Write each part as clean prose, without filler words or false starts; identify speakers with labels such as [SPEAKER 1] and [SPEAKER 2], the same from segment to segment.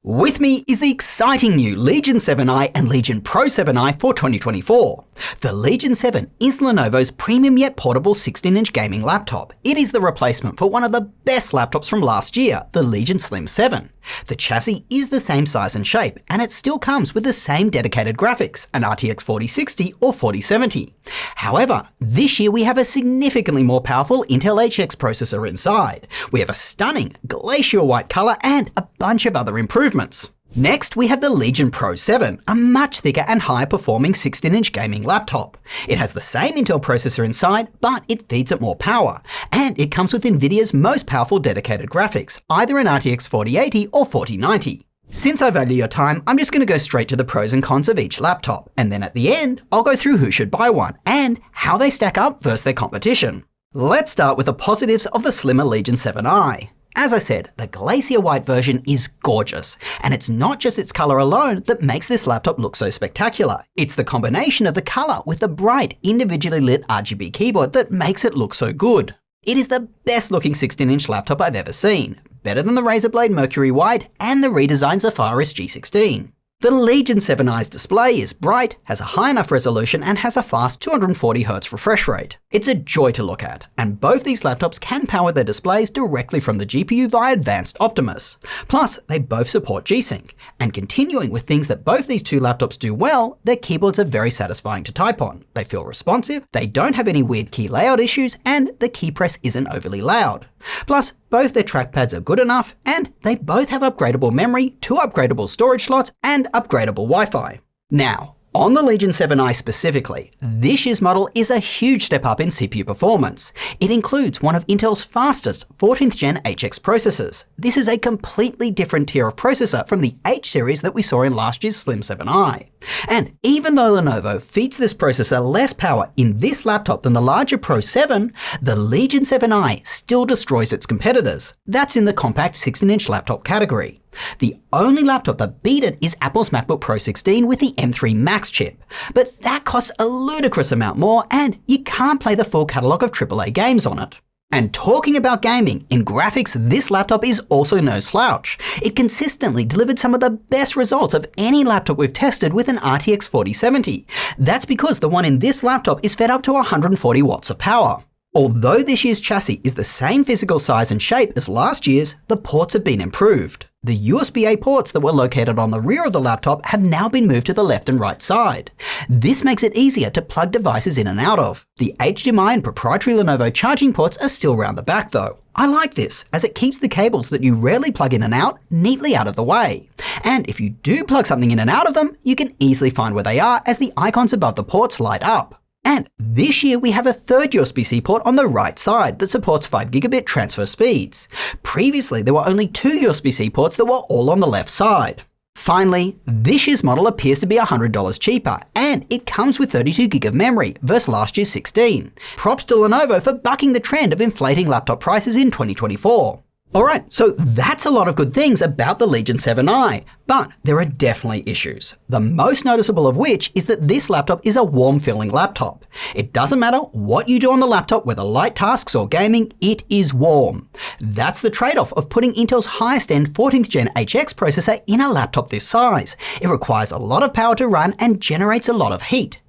[SPEAKER 1] With me is the exciting new Legion 7i and Legion Pro 7i for 2024. The Legion 7 is Lenovo's premium yet portable 16-inch gaming laptop. It is the replacement for one of the best laptops from last year, the Legion Slim 7. The chassis is the same size and shape, and it still comes with the same dedicated graphics, an RTX 4060 or 4070. However, this year we have a significantly more powerful Intel HX processor inside. We have a stunning glacial white color and a bunch of other improvements. Next, we have the Legion Pro 7, a much thicker and higher performing 16-inch gaming laptop. It has the same Intel processor inside, but it feeds it more power. And it comes with Nvidia's most powerful dedicated graphics, either an RTX 4080 or 4090. Since I value your time, I'm just going to go straight to the pros and cons of each laptop. And then at the end, I'll go through who should buy one and how they stack up versus their competition. Let's start with the positives of the slimmer Legion 7i. As I said, the Glacier White version is gorgeous, and it's not just its color alone that makes this laptop look so spectacular. It's the combination of the color with the bright, individually lit RGB keyboard that makes it look so good. It is the best looking 16-inch laptop I've ever seen, better than the Razer Blade Mercury White and the redesigned Zephyrus G16. The Legion 7i's display is bright, has a high enough resolution, and has a fast 240Hz refresh rate. It's a joy to look at, and both these laptops can power their displays directly from the GPU via Advanced Optimus. Plus, they both support G-Sync. And continuing with things that both these two laptops do well, their keyboards are very satisfying to type on. They feel responsive, they don't have any weird key layout issues, and the key press isn't overly loud. Plus, both their trackpads are good enough, and they both have upgradable memory, 2 upgradable storage slots, and upgradable Wi-Fi. Now, on the Legion 7i specifically, this year's model is a huge step up in CPU performance. It includes one of Intel's fastest 14th gen HX processors. This is a completely different tier of processor from the H series that we saw in last year's Slim 7i. And even though Lenovo feeds this processor less power in this laptop than the larger Pro 7, the Legion 7i still destroys its competitors. That's in the compact 16-inch laptop category. The only laptop that beat it is Apple's MacBook Pro 16 with the M3 Max chip. But that costs a ludicrous amount more, and you can't play the full catalogue of AAA games on it. And talking about gaming, in graphics, this laptop is also no slouch. It consistently delivered some of the best results of any laptop we've tested with an RTX 4070. That's because the one in this laptop is fed up to 140 watts of power. Although this year's chassis is the same physical size and shape as last year's, the ports have been improved. The USB-A ports that were located on the rear of the laptop have now been moved to the left and right side. This makes it easier to plug devices in and out of. The HDMI and proprietary Lenovo charging ports are still round the back though. I like this, as it keeps the cables that you rarely plug in and out neatly out of the way. And if you do plug something in and out of them, you can easily find where they are as the icons above the ports light up. And this year we have a third USB-C port on the right side that supports 5GB transfer speeds. Previously there were only 2 USB-C ports that were all on the left side. Finally, this year's model appears to be $100 cheaper, and it comes with 32GB of memory versus last year's 16. Props to Lenovo for bucking the trend of inflating laptop prices in 2024. Alright, so that's a lot of good things about the Legion 7i, but there are definitely issues. The most noticeable of which is that this laptop is a warm-feeling laptop. It doesn't matter what you do on the laptop, whether light tasks or gaming, it is warm. That's the trade-off of putting Intel's highest-end 14th gen HX processor in a laptop this size. It requires a lot of power to run and generates a lot of heat.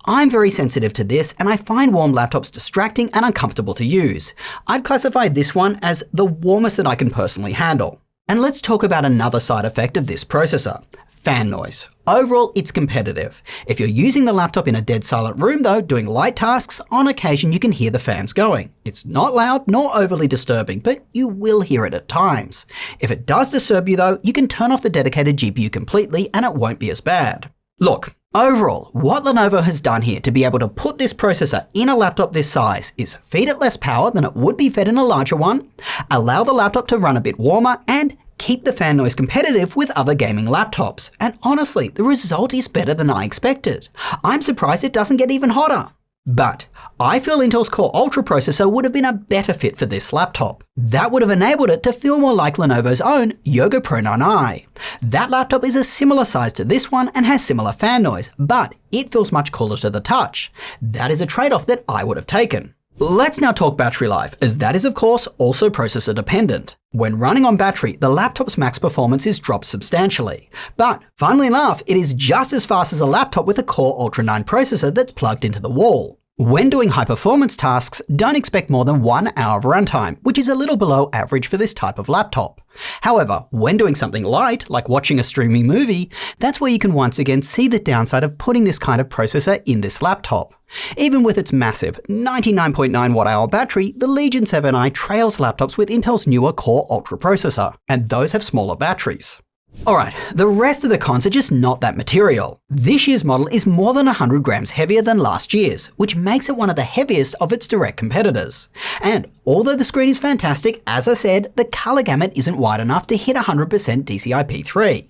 [SPEAKER 1] I'm very sensitive to this, and I find warm laptops distracting and uncomfortable to use. I'd classify this one as the warmest that I can personally handle. And let's talk about another side effect of this processor: fan noise. Overall, it's competitive. If you're using the laptop in a dead silent room though, doing light tasks, on occasion you can hear the fans going. It's not loud nor overly disturbing, but you will hear it at times. If it does disturb you though, you can turn off the dedicated GPU completely and it won't be as bad. Look, overall, what Lenovo has done here to be able to put this processor in a laptop this size is feed it less power than it would be fed in a larger one, allow the laptop to run a bit warmer, and keep the fan noise competitive with other gaming laptops. And honestly, the result is better than I expected. I'm surprised it doesn't get even hotter. But I feel Intel's Core Ultra processor would have been a better fit for this laptop. That would have enabled it to feel more like Lenovo's own Yoga Pro 9i. That laptop is a similar size to this one and has similar fan noise, but it feels much cooler to the touch. That is a trade-off that I would have taken. Let's now talk battery life, as that is of course also processor dependent. When running on battery, the laptop's max performance is dropped substantially. But funnily enough, it is just as fast as a laptop with a Core Ultra 9 processor that's plugged into the wall. When doing high-performance tasks, don't expect more than 1 hour of runtime, which is a little below average for this type of laptop. However, when doing something light, like watching a streaming movie, that's where you can once again see the downside of putting this kind of processor in this laptop. Even with its massive 99.9 watt-hour battery, the Legion 7i trails laptops with Intel's newer Core Ultra processor, and those have smaller batteries. Alright, the rest of the cons are just not that material. This year's model is more than 100 grams heavier than last year's, which makes it one of the heaviest of its direct competitors. And although the screen is fantastic, as I said, the colour gamut isn't wide enough to hit 100% DCI-P3.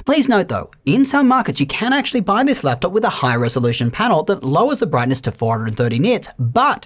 [SPEAKER 1] Please note though, in some markets you can actually buy this laptop with a high resolution panel that lowers the brightness to 430 nits, but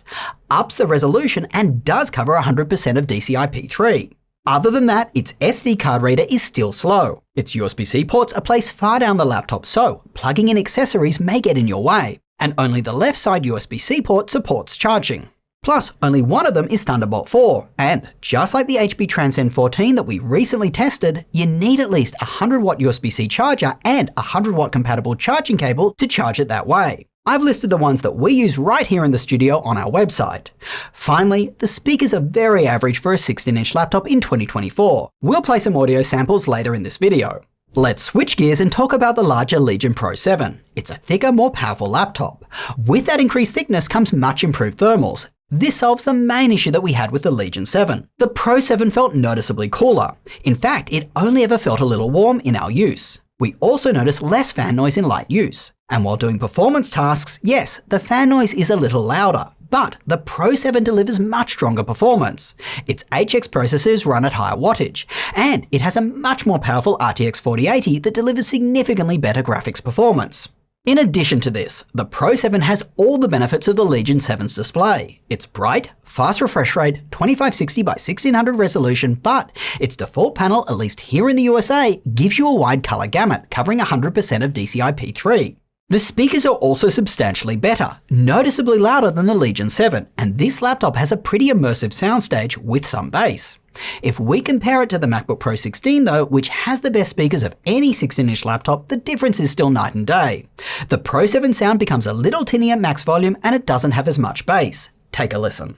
[SPEAKER 1] ups the resolution and does cover 100% of DCI-P3. Other than that, its SD card reader is still slow. Its USB-C ports are placed far down the laptop, so plugging in accessories may get in your way. And only the left side USB-C port supports charging. Plus, only one of them is Thunderbolt 4, and just like the HP Transcend 14 that we recently tested, you need at least a 100-watt USB-C charger and a 100-watt compatible charging cable to charge it that way. I've listed the ones that we use right here in the studio on our website. Finally, the speakers are very average for a 16-inch laptop in 2024. We'll play some audio samples later in this video. Let's switch gears and talk about the larger Legion Pro 7. It's a thicker, more powerful laptop. With that increased thickness comes much improved thermals. This solves the main issue that we had with the Legion 7. The Pro 7 felt noticeably cooler. In fact, it only ever felt a little warm in our use. We also noticed less fan noise in light use. And while doing performance tasks, yes, the fan noise is a little louder, but the Pro 7 delivers much stronger performance. Its HX processors run at higher wattage, and it has a much more powerful RTX 4080 that delivers significantly better graphics performance. In addition to this, the Pro 7 has all the benefits of the Legion 7's display. It's bright, fast refresh rate, 2560 by 1600 resolution, but its default panel, at least here in the USA, gives you a wide color gamut, covering 100% of DCI-P3. The speakers are also substantially better, noticeably louder than the Legion 7, and this laptop has a pretty immersive soundstage with some bass. If we compare it to the MacBook Pro 16 though, which has the best speakers of any 16-inch laptop, the difference is still night and day. The Pro 7 sound becomes a little tinny at max volume and it doesn't have as much bass. Take a listen.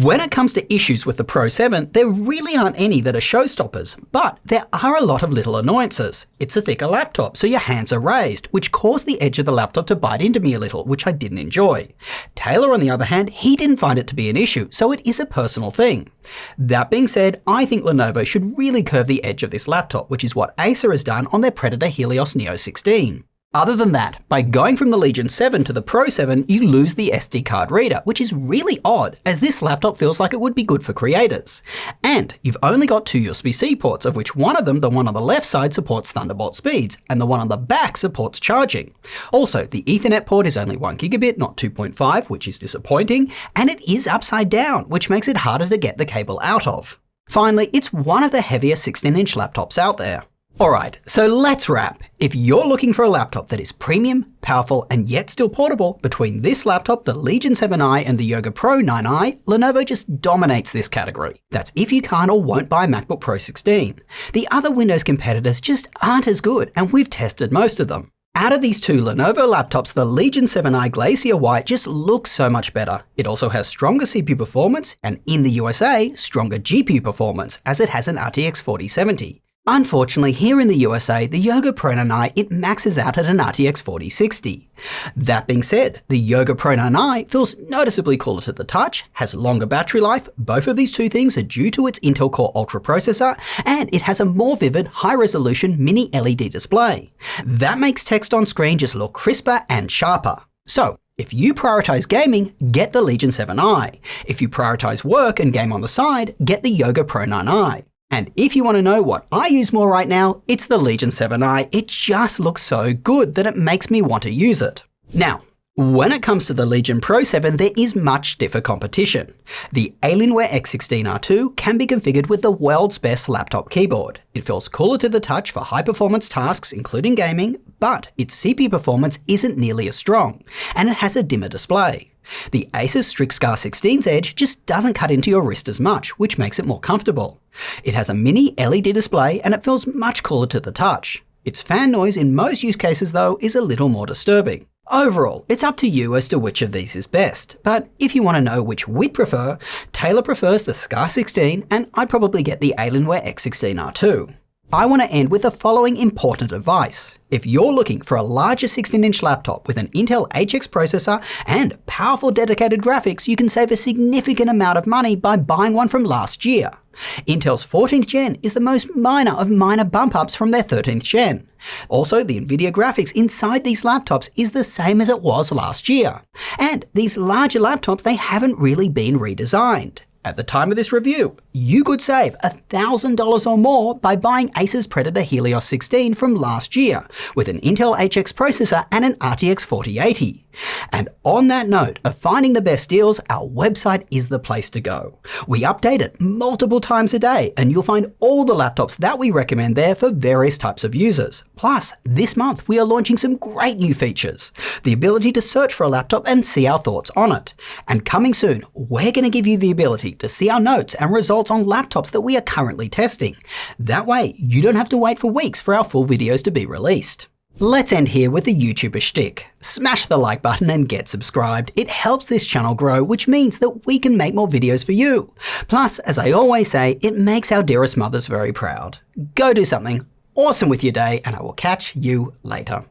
[SPEAKER 1] When it comes to issues with the Pro 7, there really aren't any that are showstoppers, but there are a lot of little annoyances. It's a thicker laptop, so your hands are raised, which caused the edge of the laptop to bite into me a little, which I didn't enjoy. Taylor, on the other hand, he didn't find it to be an issue, so it is a personal thing. That being said, I think Lenovo should really curve the edge of this laptop, which is what Acer has done on their Predator Helios Neo 16. Other than that, by going from the Legion 7 to the Pro 7, you lose the SD card reader, which is really odd, as this laptop feels like it would be good for creators. And you've only got two USB-C ports, of which one of them, the one on the left side, supports Thunderbolt speeds, and the one on the back supports charging. Also, the Ethernet port is only 1 gigabit, not 2.5, which is disappointing, and it is upside down, which makes it harder to get the cable out of. Finally, it's one of the heavier 16-inch laptops out there. Alright, so let's wrap. If you're looking for a laptop that is premium, powerful, and yet still portable, between this laptop, the Legion 7i, and the Yoga Pro 9i, Lenovo just dominates this category. That's if you can't or won't buy MacBook Pro 16. The other Windows competitors just aren't as good, and we've tested most of them. Out of these two Lenovo laptops, the Legion 7i Glacier White just looks so much better. It also has stronger CPU performance, and in the USA, stronger GPU performance, as it has an RTX 4070. Unfortunately, here in the USA, the Yoga Pro 9i, it maxes out at an RTX 4060. That being said, the Yoga Pro 9i feels noticeably cooler to the touch, has longer battery life, both of these two things are due to its Intel Core Ultra processor, and it has a more vivid, high-resolution mini LED display. That makes text on screen just look crisper and sharper. So, if you prioritize gaming, get the Legion 7i. If you prioritize work and game on the side, get the Yoga Pro 9i. And if you want to know what I use more right now, it's the Legion 7i. It just looks so good that it makes me want to use it. Now, When it comes to the Legion Pro 7, there is much stiffer competition. The Alienware X16R2 can be configured with the world's best laptop keyboard. It feels cooler to the touch for high-performance tasks, including gaming, but its CPU performance isn't nearly as strong, and it has a dimmer display. The Asus Strix-Scar 16's edge just doesn't cut into your wrist as much, which makes it more comfortable. It has a mini LED display, and it feels much cooler to the touch. Its fan noise in most use cases, though, is a little more disturbing. Overall, it's up to you as to which of these is best, but if you want to know which we'd prefer, Taylor prefers the Scar 16 and I'd probably get the Alienware X16R2. I want to end with the following important advice. If you're looking for a larger 16-inch laptop with an Intel HX processor and powerful dedicated graphics, you can save a significant amount of money by buying one from last year. Intel's 14th gen is the most minor of minor bump ups from their 13th gen. Also, the Nvidia graphics inside these laptops is the same as it was last year. And these larger laptops, they haven't really been redesigned. At the time of this review, you could save $1,000 or more by buying Asus Predator Helios 16 from last year with an Intel HX processor and an RTX 4080. And on that note of finding the best deals, our website is the place to go. We update it multiple times a day and you'll find all the laptops that we recommend there for various types of users. Plus, this month we are launching some great new features. The ability to search for a laptop and see our thoughts on it. And coming soon, we're going to give you the ability to see our notes and results on laptops that we are currently testing. That way, you don't have to wait for weeks for our full videos to be released. Let's end here with the YouTuber shtick. Smash the like button and get subscribed. It helps this channel grow, which means that we can make more videos for you. Plus, as I always say, it makes our dearest mothers very proud. Go do something awesome with your day, and I will catch you later.